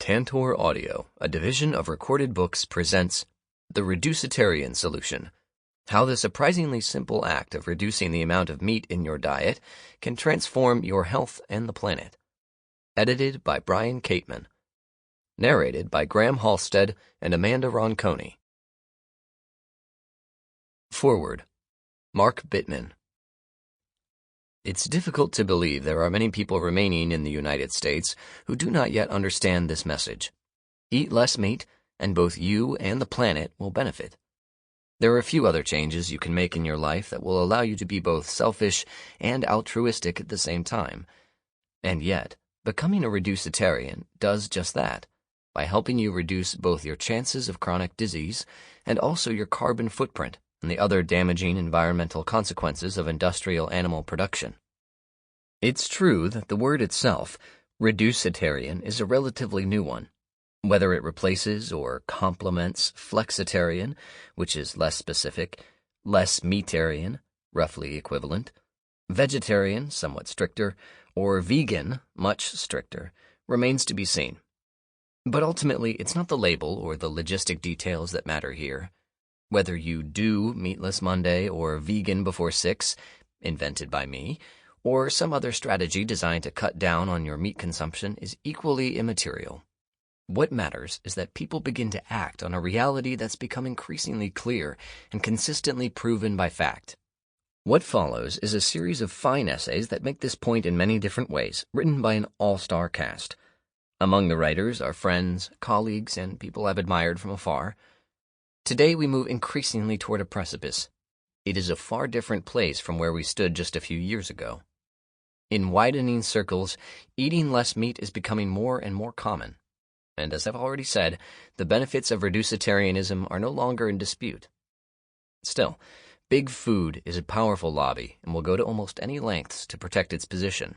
Tantor Audio, a division of Recorded Books, presents The Reducetarian Solution: How the Surprisingly Simple Act of Reducing the Amount of Meat in Your Diet Can Transform Your Health and the Planet. Edited by Brian Kateman. Narrated by Graham Halstead and Amanda Ronconi. Foreword. Mark Bittman. It's difficult to believe there are many people remaining in the United States who do not yet understand this message. Eat less meat, and both you and the planet will benefit. There are a few other changes you can make in your life that will allow you to be both selfish and altruistic at the same time. And yet, becoming a reducetarian does just that, by helping you reduce both your chances of chronic disease and also your carbon footprint and the other damaging environmental consequences of industrial animal production. It's true that the word itself, reducetarian, is a relatively new one. Whether it replaces or complements flexitarian, which is less specific, less meatarian, roughly equivalent, vegetarian, somewhat stricter, or vegan, much stricter, remains to be seen. But ultimately, it's not the label or the logistic details that matter here. Whether you do Meatless Monday or Vegan Before 6, invented by me, or some other strategy designed to cut down on your meat consumption is equally immaterial. What matters is that people begin to act on a reality that's become increasingly clear and consistently proven by fact. What follows is a series of fine essays that make this point in many different ways, written by an all-star cast. Among the writers are friends, colleagues, and people I've admired from afar. Today we move increasingly toward a precipice. It is a far different place from where we stood just a few years ago. In widening circles, eating less meat is becoming more and more common. And as I've already said, the benefits of reducetarianism are no longer in dispute. Still, big food is a powerful lobby and will go to almost any lengths to protect its position.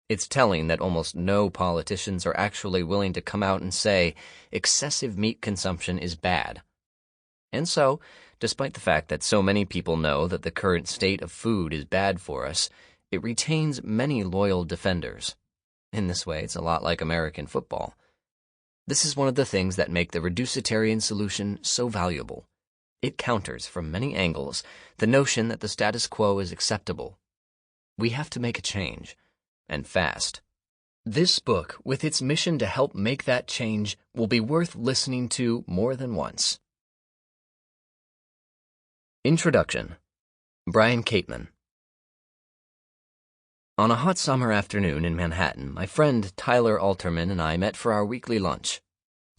It's telling that almost no politicians are actually willing to come out and say excessive meat consumption is bad. And so, despite the fact that so many people know that the current state of food is bad for us, it retains many loyal defenders. In this way, it's a lot like American football. This is one of the things that make the Reducetarian Solution so valuable. It counters, from many angles, the notion that the status quo is acceptable. We have to make a change, and fast. This book, with its mission to help make that change, will be worth listening to more than once. Introduction. Brian Kateman. On a hot summer afternoon in Manhattan, my friend Tyler Alterman and I met for our weekly lunch.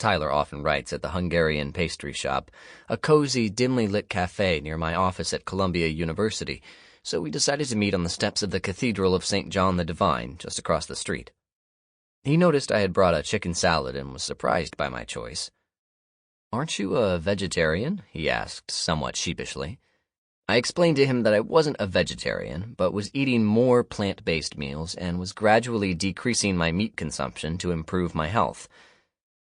Tyler often writes at the Hungarian Pastry Shop, a cozy, dimly lit cafe near my office at Columbia University, so we decided to meet on the steps of the Cathedral of St. John the Divine, just across the street. He noticed I had brought a chicken salad and was surprised by my choice. "Aren't you a vegetarian?" he asked, somewhat sheepishly. I explained to him that I wasn't a vegetarian, but was eating more plant-based meals and was gradually decreasing my meat consumption to improve my health.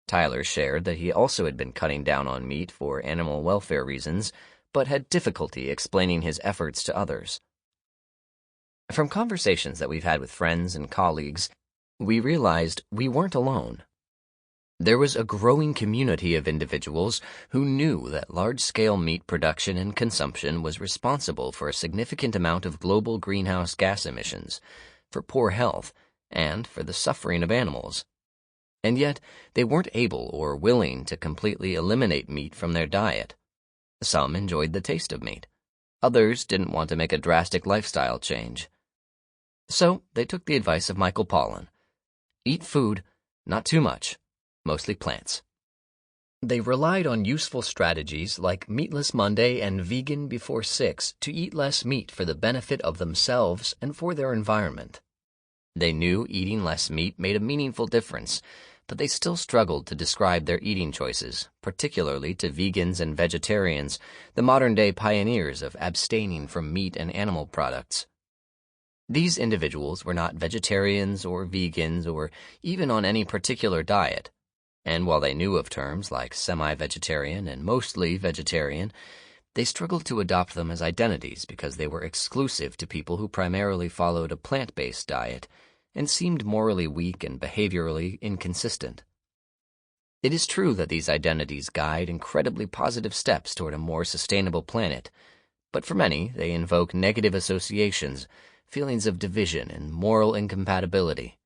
Tyler shared that he also had been cutting down on meat for animal welfare reasons, but had difficulty explaining his efforts to others. From conversations that we've had with friends and colleagues, we realized we weren't alone. There was a growing community of individuals who knew that large-scale meat production and consumption was responsible for a significant amount of global greenhouse gas emissions, for poor health, and for the suffering of animals. And yet, they weren't able or willing to completely eliminate meat from their diet. Some enjoyed the taste of meat. Others didn't want to make a drastic lifestyle change. So, they took the advice of Michael Pollan. Eat food, not too much. Mostly plants. They relied on useful strategies like Meatless Monday and Vegan Before 6 to eat less meat for the benefit of themselves and for their environment. They knew eating less meat made a meaningful difference, but they still struggled to describe their eating choices, particularly to vegans and vegetarians, the modern-day pioneers of abstaining from meat and animal products. These individuals were not vegetarians or vegans or even on any particular diet. And while they knew of terms like semi-vegetarian and mostly vegetarian, they struggled to adopt them as identities because they were exclusive to people who primarily followed a plant-based diet and seemed morally weak and behaviorally inconsistent. It is true that these identities guide incredibly positive steps toward a more sustainable planet, but for many, they invoke negative associations, feelings of division, and moral incompatibility.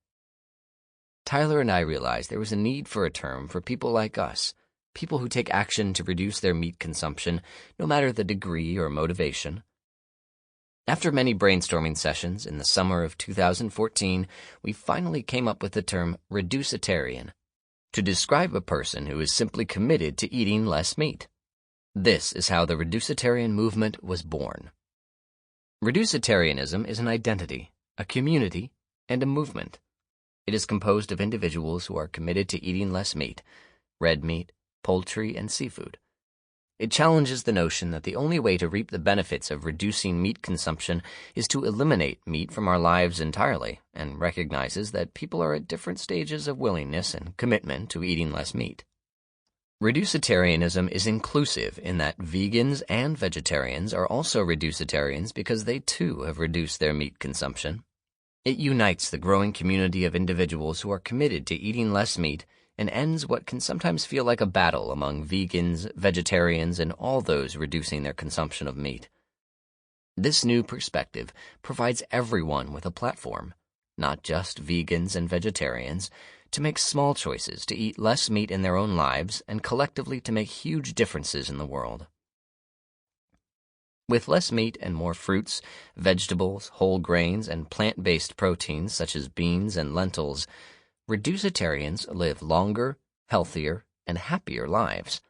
Tyler and I realized there was a need for a term for people like us, people who take action to reduce their meat consumption, no matter the degree or motivation. After many brainstorming sessions in the summer of 2014, we finally came up with the term Reducetarian to describe a person who is simply committed to eating less meat. This is how the Reducetarian movement was born. Reducetarianism is an identity, a community, and a movement. It is composed of individuals who are committed to eating less meat, red meat, poultry, and seafood. It challenges the notion that the only way to reap the benefits of reducing meat consumption is to eliminate meat from our lives entirely, and recognizes that people are at different stages of willingness and commitment to eating less meat. Reducetarianism is inclusive in that vegans and vegetarians are also reducetarians because they too have reduced their meat consumption. It unites the growing community of individuals who are committed to eating less meat and ends what can sometimes feel like a battle among vegans, vegetarians, and all those reducing their consumption of meat. This new perspective provides everyone with a platform, not just vegans and vegetarians, to make small choices to eat less meat in their own lives and collectively to make huge differences in the world. With less meat and more fruits, vegetables, whole grains, and plant-based proteins such as beans and lentils, Reducetarians live longer, healthier, and happier lives.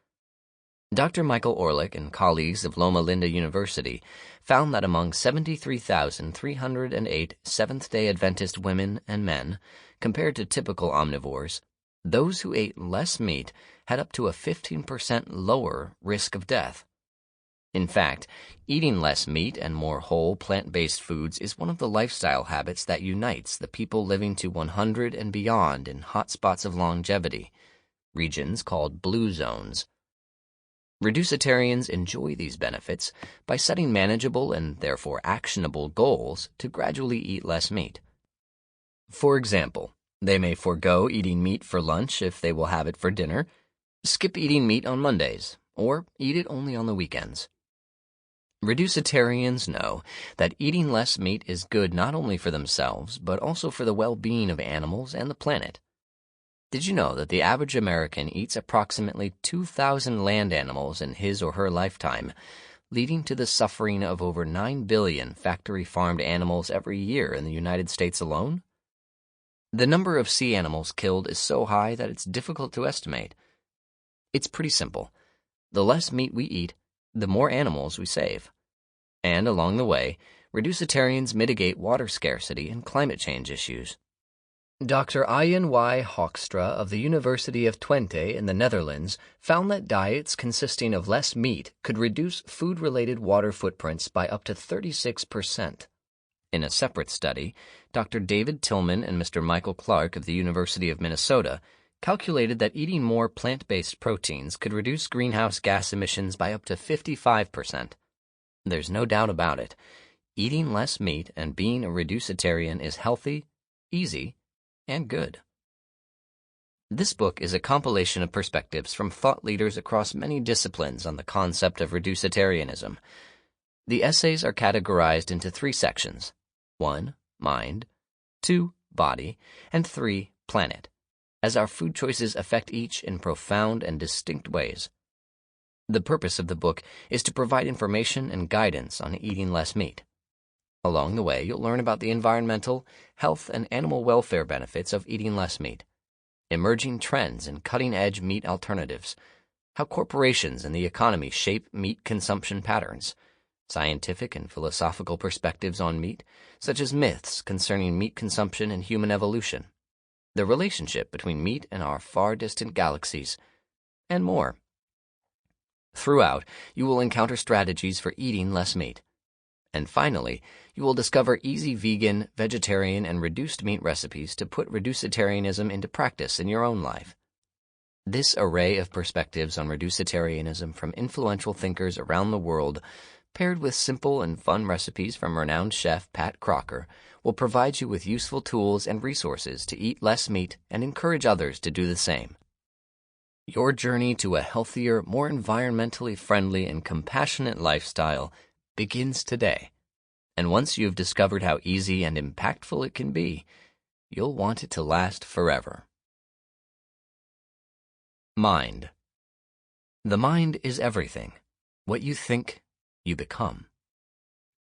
Dr. Michael Orlick and colleagues of Loma Linda University found that among 73,308 Seventh-day Adventist women and men, compared to typical omnivores, those who ate less meat had up to a 15% lower risk of death. In fact, eating less meat and more whole plant-based foods is one of the lifestyle habits that unites the people living to 100 and beyond in hotspots of longevity, regions called blue zones. Reducetarians enjoy these benefits by setting manageable and therefore actionable goals to gradually eat less meat. For example, they may forego eating meat for lunch if they will have it for dinner, skip eating meat on Mondays, or eat it only on the weekends. Reducetarians know that eating less meat is good not only for themselves, but also for the well-being of animals and the planet. Did you know that the average American eats approximately 2,000 land animals in his or her lifetime, leading to the suffering of over 9 billion factory-farmed animals every year in the United States alone? The number of sea animals killed is so high that it's difficult to estimate. It's pretty simple. The less meat we eat, the more animals we save. And along the way, Reducetarians mitigate water scarcity and climate change issues. Dr. Ian Y. Hoekstra of the University of Twente in the Netherlands found that diets consisting of less meat could reduce food-related water footprints by up to 36%. In a separate study, Dr. David Tillman and Mr. Michael Clark of the University of Minnesota calculated that eating more plant-based proteins could reduce greenhouse gas emissions by up to 55%. There's no doubt about it. Eating less meat and being a Reducetarian is healthy, easy, and good. This book is a compilation of perspectives from thought leaders across many disciplines on the concept of Reducetarianism. The essays are categorized into 3 sections: 1, mind; 2, body; and 3, planet, as our food choices affect each in profound and distinct ways. The purpose of the book is to provide information and guidance on eating less meat. Along the way, you'll learn about the environmental, health, and animal welfare benefits of eating less meat, emerging trends in cutting-edge meat alternatives, how corporations and the economy shape meat consumption patterns, scientific and philosophical perspectives on meat, such as myths concerning meat consumption and human evolution, the relationship between meat and our far-distant galaxies, and more. Throughout, you will encounter strategies for eating less meat. And finally, you will discover easy vegan, vegetarian, and reduced meat recipes to put Reducetarianism into practice in your own life. This array of perspectives on Reducetarianism from influential thinkers around the world, paired with simple and fun recipes from renowned chef Pat Crocker, will provide you with useful tools and resources to eat less meat and encourage others to do the same. Your journey to a healthier, more environmentally friendly, and compassionate lifestyle begins today. And once you've discovered how easy and impactful it can be, you'll want it to last forever. Mind. The mind is everything. What you think, you become.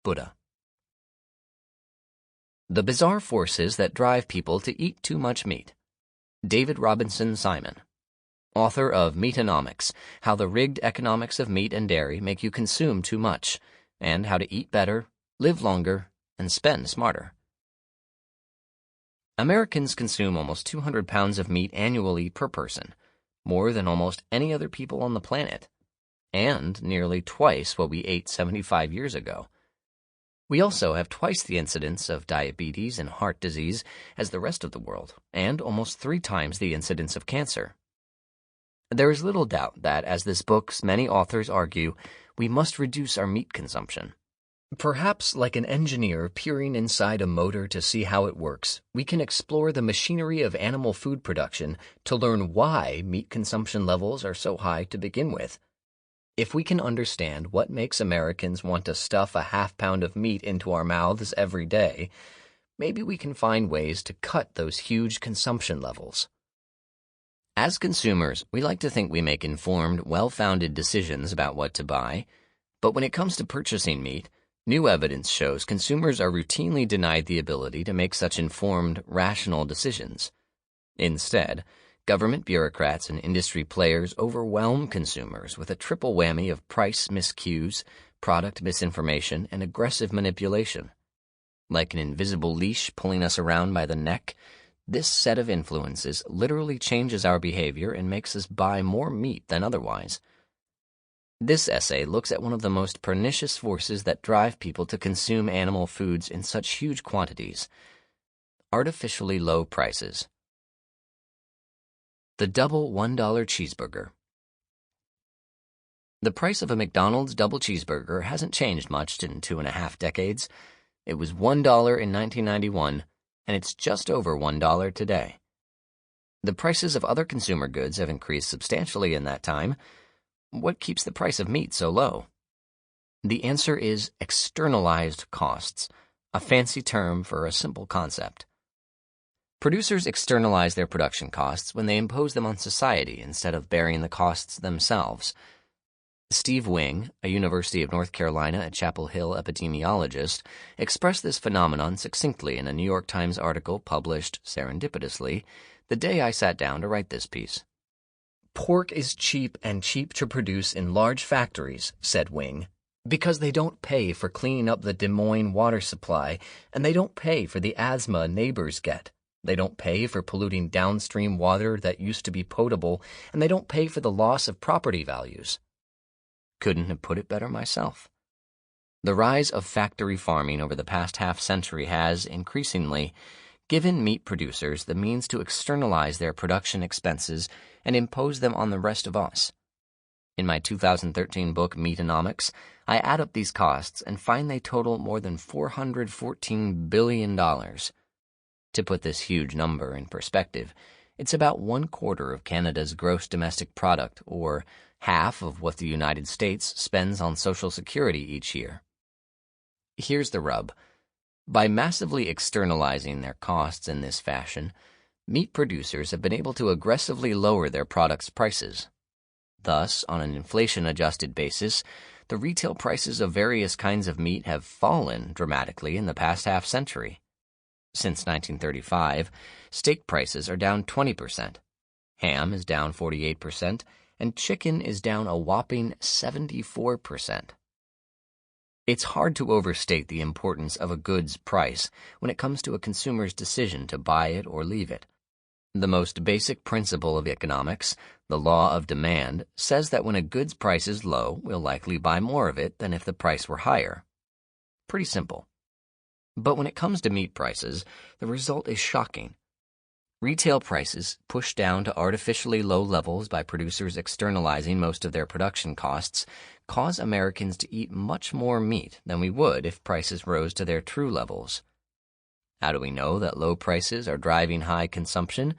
Buddha. The bizarre forces that drive people to eat too much meat. David Robinson Simon, author of Meatonomics, How the Rigged Economics of Meat and Dairy Make You Consume Too Much, and How to Eat Better, Live Longer, and Spend Smarter. Americans consume almost 200 pounds of meat annually per person, more than almost any other people on the planet, and nearly twice what we ate 75 years ago. We also have twice the incidence of diabetes and heart disease as the rest of the world, and almost 3 times the incidence of cancer. There is little doubt that, as this book's many authors argue, we must reduce our meat consumption. Perhaps like an engineer peering inside a motor to see how it works, we can explore the machinery of animal food production to learn why meat consumption levels are so high to begin with. If we can understand what makes Americans want to stuff a half-pound of meat into our mouths every day, maybe we can find ways to cut those huge consumption levels. As consumers, we like to think we make informed, well-founded decisions about what to buy, but when it comes to purchasing meat, new evidence shows consumers are routinely denied the ability to make such informed, rational decisions. Instead, government bureaucrats and industry players overwhelm consumers with a triple whammy of price miscues, product misinformation, and aggressive manipulation. Like an invisible leash pulling us around by the neck, this set of influences literally changes our behavior and makes us buy more meat than otherwise. This essay looks at one of the most pernicious forces that drive people to consume animal foods in such huge quantities: artificially low prices. The double $1 cheeseburger. The price of a McDonald's double cheeseburger hasn't changed much in 2.5 decades. It was $1 in 1991, and it's just over $1 today. The prices of other consumer goods have increased substantially in that time. What keeps the price of meat so low? The answer is externalized costs, a fancy term for a simple concept. Producers externalize their production costs when they impose them on society instead of bearing the costs themselves. Steve Wing, a University of North Carolina at Chapel Hill epidemiologist, expressed this phenomenon succinctly in a New York Times article published, serendipitously, the day I sat down to write this piece. Pork is cheap and cheap to produce in large factories, said Wing, because they don't pay for cleaning up the Des Moines water supply, and they don't pay for the asthma neighbors get. They don't pay for polluting downstream water that used to be potable, and they don't pay for the loss of property values. Couldn't have put it better myself. The rise of factory farming over the past half-century has, increasingly, given meat producers the means to externalize their production expenses and impose them on the rest of us. In my 2013 book, Meatonomics, I add up these costs and find they total more than $414 billion. To put this huge number in perspective, it's about 1/4 of Canada's gross domestic product, or half of what the United States spends on Social Security each year. Here's the rub. By massively externalizing their costs in this fashion, meat producers have been able to aggressively lower their products' prices. Thus, on an inflation-adjusted basis, the retail prices of various kinds of meat have fallen dramatically in the past half-century. Since 1935, steak prices are down 20%, ham is down 48%, and chicken is down a whopping 74%. It's hard to overstate the importance of a good's price when it comes to a consumer's decision to buy it or leave it. The most basic principle of economics, the law of demand, says that when a good's price is low, we'll likely buy more of it than if the price were higher. Pretty simple. But when it comes to meat prices, the result is shocking. Retail prices, pushed down to artificially low levels by producers externalizing most of their production costs, cause Americans to eat much more meat than we would if prices rose to their true levels. How do we know that low prices are driving high consumption?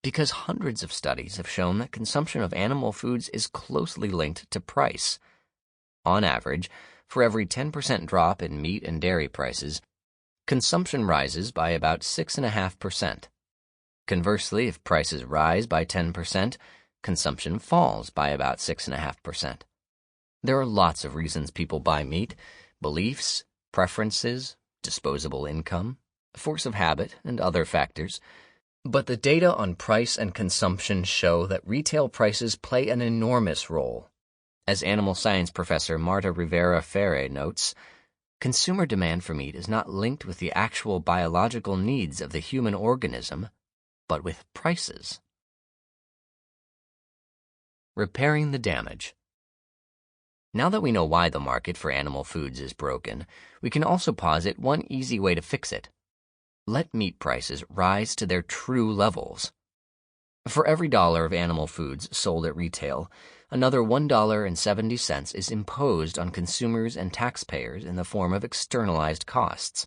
Because hundreds of studies have shown that consumption of animal foods is closely linked to price. On average, for every 10% drop in meat and dairy prices, consumption rises by about 6.5%. Conversely, if prices rise by 10%, consumption falls by about 6.5%. There are lots of reasons people buy meat: beliefs, preferences, disposable income, force of habit, and other factors. But the data on price and consumption show that retail prices play an enormous role. As animal science professor Marta Rivera Ferre notes, consumer demand for meat is not linked with the actual biological needs of the human organism, but with prices. Repairing the damage. Now that we know why the market for animal foods is broken, we can also posit one easy way to fix it. Let meat prices rise to their true levels. For every dollar of animal foods sold at retail, another $1.70 is imposed on consumers and taxpayers in the form of externalized costs.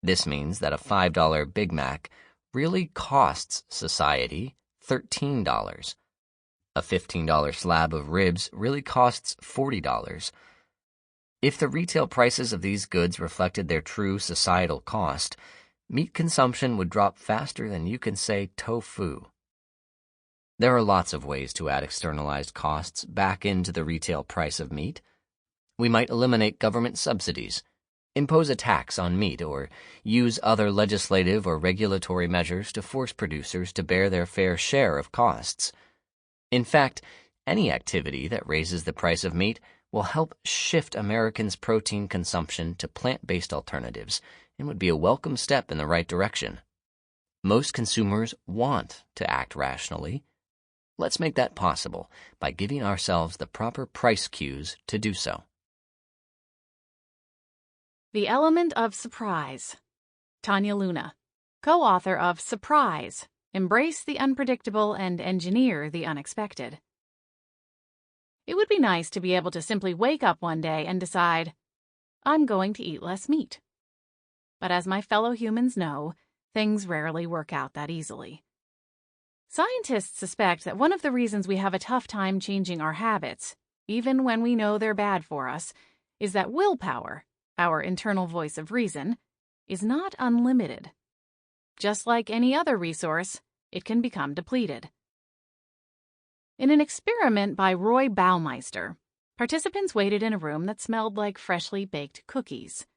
This means that a $5 Big Mac really costs society $13. A $15 slab of ribs really costs $40. If the retail prices of these goods reflected their true societal cost, meat consumption would drop faster than you can say tofu. There are lots of ways to add externalized costs back into the retail price of meat. We might eliminate government subsidies, impose a tax on meat, or use other legislative or regulatory measures to force producers to bear their fair share of costs. In fact, any activity that raises the price of meat will help shift Americans' protein consumption to plant-based alternatives and would be a welcome step in the right direction. Most consumers want to act rationally. Let's make that possible by giving ourselves the proper price cues to do so. The Element of Surprise. Tanya Luna, co-author of Surprise: Embrace the Unpredictable and Engineer the Unexpected. It would be nice to be able to simply wake up one day and decide, I'm going to eat less meat. But as my fellow humans know, things rarely work out that easily. Scientists suspect that one of the reasons we have a tough time changing our habits, even when we know they're bad for us, is that willpower, our internal voice of reason, is not unlimited. Just like any other resource, it can become depleted. In an experiment by Roy Baumeister, participants waited in a room that smelled like freshly baked cookies.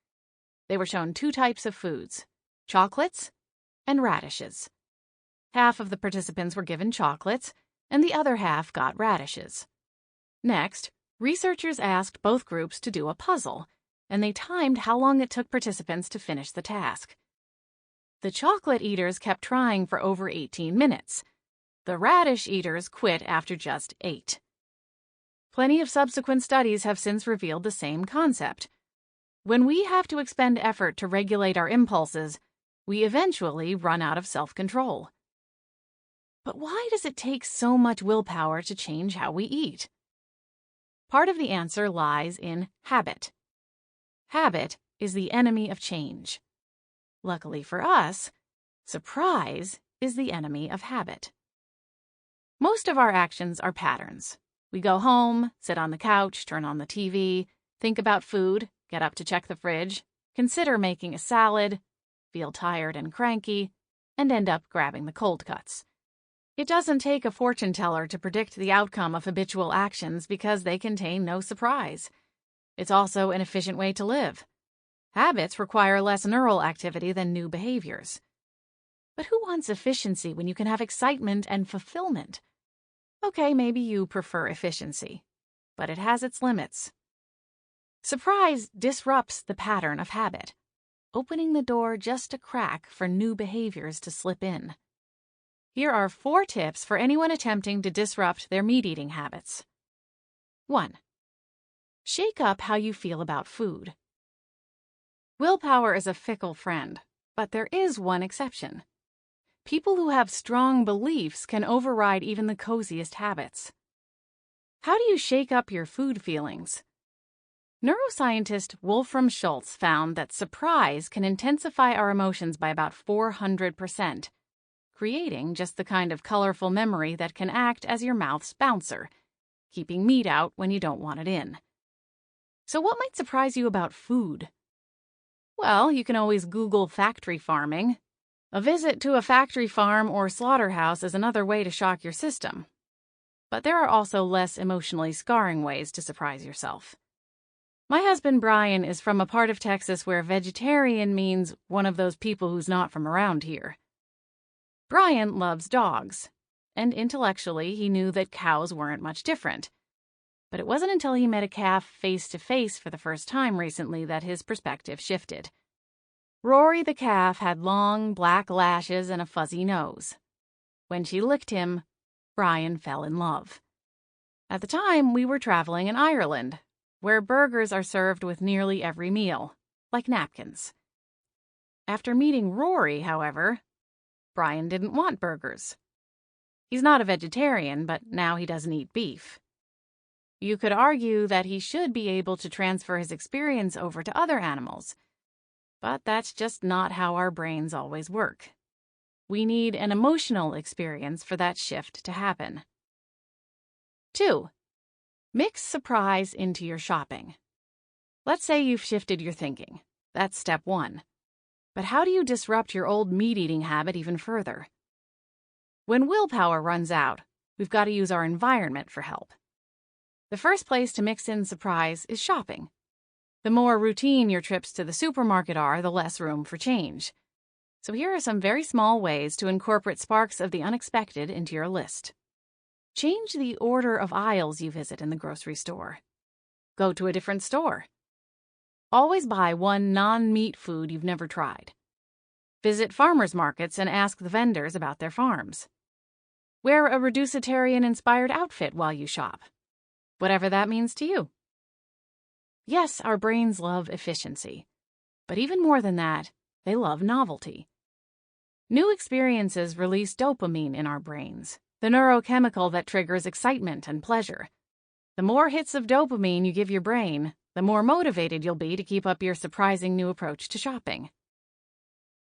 They were shown two types of foods, chocolates and radishes. Half of the participants were given chocolates, and the other half got radishes. Next, researchers asked both groups to do a puzzle, and they timed how long it took participants to finish the task. The chocolate eaters kept trying for over 18 minutes. The radish eaters quit after just 8. Plenty of subsequent studies have since revealed the same concept. When we have to expend effort to regulate our impulses, we eventually run out of self-control. But why does it take so much willpower to change how we eat? Part of the answer lies in habit. Habit is the enemy of change. Luckily for us, surprise is the enemy of habit. Most of our actions are patterns. We go home, sit on the couch, turn on the TV, think about food, get up to check the fridge, consider making a salad, feel tired and cranky, and end up grabbing the cold cuts. It doesn't take a fortune teller to predict the outcome of habitual actions because they contain no surprise. It's also an efficient way to live. Habits require less neural activity than new behaviors. But who wants efficiency when you can have excitement and fulfillment? Okay, maybe you prefer efficiency, but it has its limits. Surprise disrupts the pattern of habit, opening the door just a crack for new behaviors to slip in. Here are 4 tips for anyone attempting to disrupt their meat-eating habits. 1. Shake up how you feel about food. Willpower is a fickle friend, but there is one exception. People who have strong beliefs can override even the coziest habits. How do you shake up your food feelings? Neuroscientist Wolfram Schultz found that surprise can intensify our emotions by about 400%, creating just the kind of colorful memory that can act as your mouth's bouncer, keeping meat out when you don't want it in. So what might surprise you about food? Well, you can always Google factory farming. A visit to a factory farm or slaughterhouse is another way to shock your system. But there are also less emotionally scarring ways to surprise yourself. My husband Brian is from a part of Texas where vegetarian means one of those people who's not from around here. Brian loves dogs, and intellectually he knew that cows weren't much different. But it wasn't until he met a calf face-to-face for the first time recently that his perspective shifted. Rory the calf had long, black lashes and a fuzzy nose. When she licked him, Brian fell in love. At the time, we were traveling in Ireland, where burgers are served with nearly every meal, like napkins. After meeting Rory, however, Brian didn't want burgers. He's not a vegetarian, but now he doesn't eat beef. You could argue that he should be able to transfer his experience over to other animals, but that's just not how our brains always work. We need an emotional experience for that shift to happen. 2. Mix surprise into your shopping. Let's say you've shifted your thinking. That's step 1. But how do you disrupt your old meat-eating habit even further? When willpower runs out, we've got to use our environment for help. The first place to mix in surprise is shopping. The more routine your trips to the supermarket are, the less room for change. So here are some very small ways to incorporate sparks of the unexpected into your list. Change the order of aisles you visit in the grocery store. Go to a different store. Always buy one non-meat food you've never tried. Visit farmers markets and ask the vendors about their farms. Wear a Reducetarian-inspired outfit while you shop, whatever that means to you. Yes, our brains love efficiency, but even more than that, they love novelty. New experiences release dopamine in our brains, the neurochemical that triggers excitement and pleasure. The more hits of dopamine you give your brain, the more motivated you'll be to keep up your surprising new approach to shopping.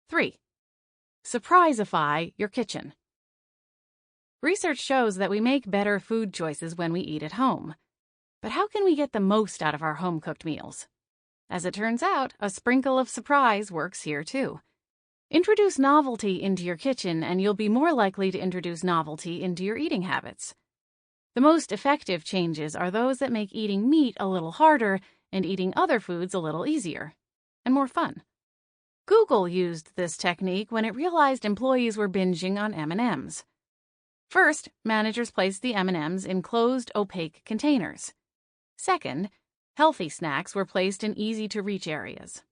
3. Surprisify your kitchen. Research shows that we make better food choices when we eat at home. But how can we get the most out of our home-cooked meals? As it turns out, a sprinkle of surprise works here too. Introduce novelty into your kitchen and you'll be more likely to introduce novelty into your eating habits. The most effective changes are those that make eating meat a little harder and eating other foods a little easier and more fun. Google used this technique when it realized employees were binging on M&Ms. First, managers placed the M&Ms in closed, opaque containers. Second, healthy snacks were placed in easy-to-reach areas.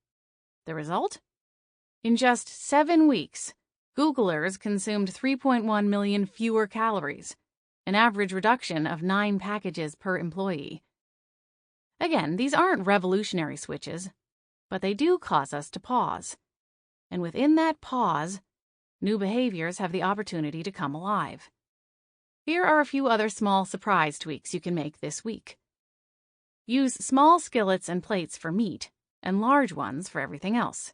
The result? In just 7 weeks, Googlers consumed 3.1 million fewer calories, an average reduction of 9 packages per employee. Again, these aren't revolutionary switches, but they do cause us to pause. And within that pause, new behaviors have the opportunity to come alive. Here are a few other small surprise tweaks you can make this week. Use small skillets and plates for meat, and large ones for everything else.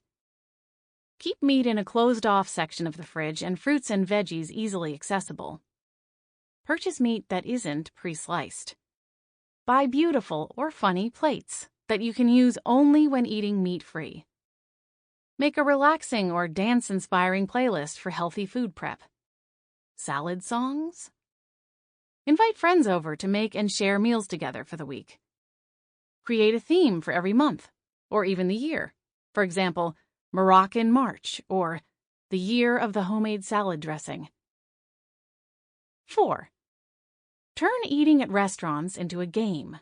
Keep meat in a closed-off section of the fridge and fruits and veggies easily accessible. Purchase meat that isn't pre-sliced. Buy beautiful or funny plates that you can use only when eating meat-free. Make a relaxing or dance-inspiring playlist for healthy food prep. Salad songs? Invite friends over to make and share meals together for the week. Create a theme for every month, or even the year. For example, Moroccan March, or the Year of the Homemade Salad Dressing. 4. Turn eating at restaurants into a game.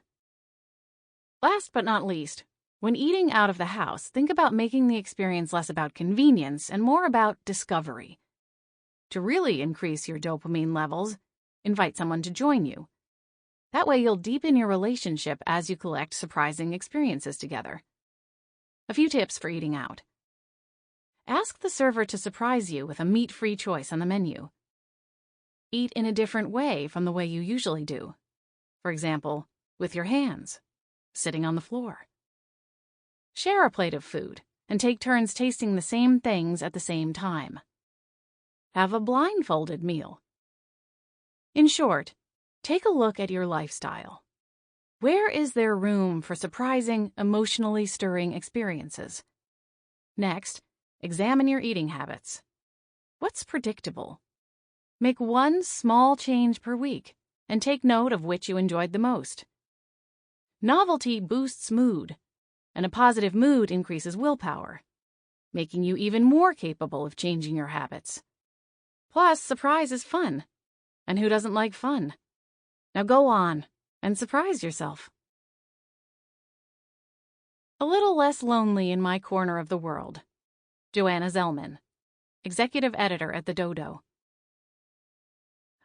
Last but not least, when eating out of the house, think about making the experience less about convenience and more about discovery. To really increase your dopamine levels, invite someone to join you. That way you'll deepen your relationship as you collect surprising experiences together. A few tips for eating out. Ask the server to surprise you with a meat-free choice on the menu. Eat in a different way from the way you usually do. For example, with your hands, sitting on the floor. Share a plate of food and take turns tasting the same things at the same time. Have a blindfolded meal. In short, take a look at your lifestyle. Where is there room for surprising, emotionally stirring experiences? Next, examine your eating habits. What's predictable? Make one small change per week and take note of which you enjoyed the most. Novelty boosts mood, and a positive mood increases willpower, making you even more capable of changing your habits. Plus, surprise is fun. And who doesn't like fun? Now go on and surprise yourself. A little less lonely in my corner of the world. Joanna Zellman, Executive Editor at The Dodo.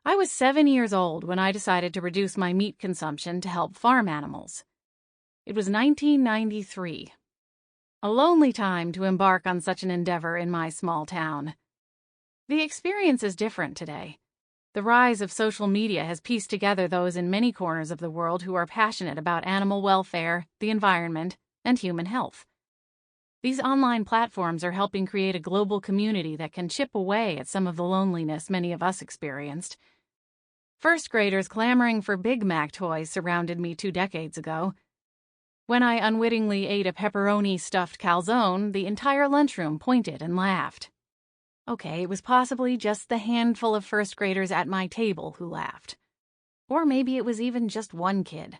I was 7 years old when I decided to reduce my meat consumption to help farm animals. It was 1993. A lonely time to embark on such an endeavor in my small town. The experience is different today. The rise of social media has pieced together those in many corners of the world who are passionate about animal welfare, the environment, and human health. These online platforms are helping create a global community that can chip away at some of the loneliness many of us experienced. First graders clamoring for Big Mac toys surrounded me 2 decades ago. When I unwittingly ate a pepperoni-stuffed calzone, the entire lunchroom pointed and laughed. Okay, it was possibly just the handful of first graders at my table who laughed. Or maybe it was even just one kid.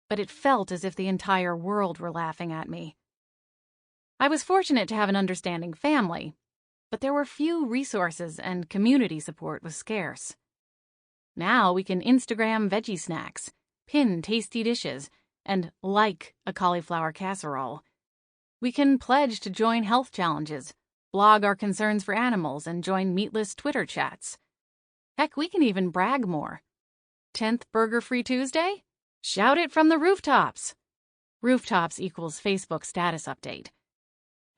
But it felt as if the entire world were laughing at me. I was fortunate to have an understanding family, but there were few resources and community support was scarce. Now we can Instagram veggie snacks, pin tasty dishes, and like a cauliflower casserole. We can pledge to join health challenges, blog our concerns for animals, and join meatless Twitter chats. Heck, we can even brag more. 10th Burger-Free Tuesday? Shout it from the rooftops. Rooftops equals Facebook status update.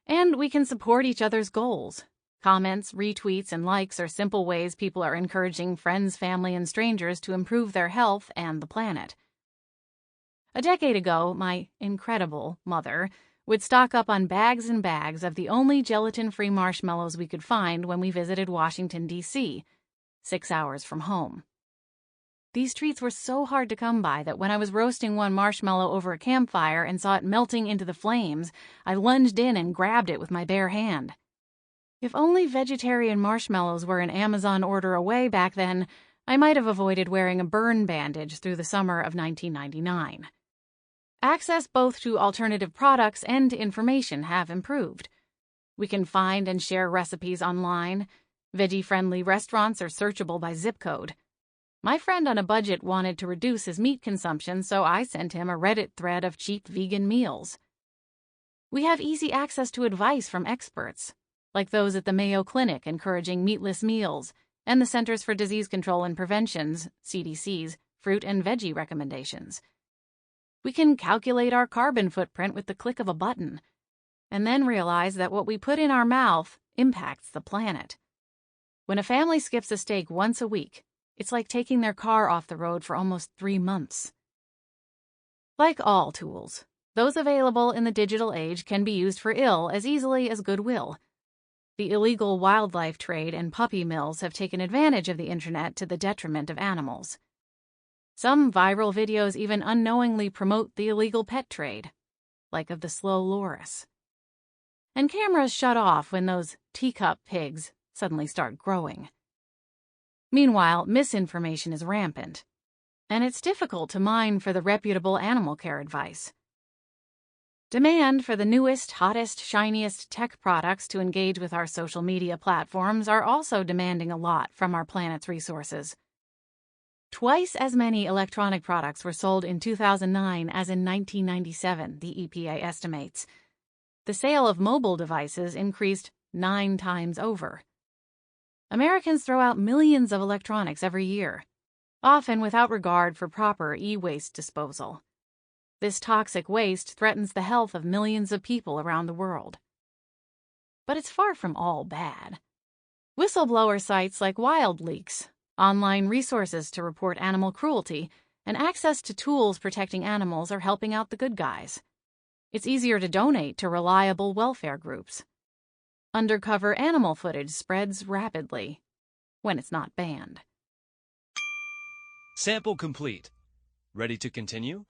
And we can support each other's goals. Comments, retweets, and likes are simple ways people are encouraging friends, family, and strangers to improve their health and the planet. A decade ago, my incredible mother would stock up on bags and bags of the only gelatin-free marshmallows we could find when we visited Washington, D.C., 6 hours from home. These treats were so hard to come by that when I was roasting one marshmallow over a campfire and saw it melting into the flames, I lunged in and grabbed it with my bare hand. If only vegetarian marshmallows were an Amazon order away back then, I might have avoided wearing a burn bandage through the summer of 1999. Access both to alternative products and to information have improved. We can find and share recipes online. Veggie-friendly restaurants are searchable by zip code. My friend on a budget wanted to reduce his meat consumption, so I sent him a Reddit thread of cheap vegan meals. We have easy access to advice from experts, like those at the Mayo Clinic encouraging meatless meals, and the Centers for Disease Control and Prevention's, CDC's, fruit and veggie recommendations. We can calculate our carbon footprint with the click of a button, and then realize that what we put in our mouth impacts the planet. When a family skips a steak once a week, it's like taking their car off the road for almost 3 months. Like all tools, those available in the digital age can be used for ill as easily as goodwill. The illegal wildlife trade and puppy mills have taken advantage of the internet to the detriment of animals. Some viral videos even unknowingly promote the illegal pet trade, like of the slow loris. And cameras shut off when those teacup pigs suddenly start growing. Meanwhile, misinformation is rampant, and it's difficult to mine for the reputable animal care advice. Demand for the newest, hottest, shiniest tech products to engage with our social media platforms are also demanding a lot from our planet's resources. Twice as many electronic products were sold in 2009 as in 1997, the EPA estimates. The sale of mobile devices increased 9 times over. Americans throw out millions of electronics every year, often without regard for proper e-waste disposal. This toxic waste threatens the health of millions of people around the world. But it's far from all bad. Whistleblower sites like WildLeaks, online resources to report animal cruelty, and access to tools protecting animals are helping out the good guys. It's easier to donate to reliable welfare groups. Undercover animal footage spreads rapidly, when it's not banned. Sample complete. Ready to continue?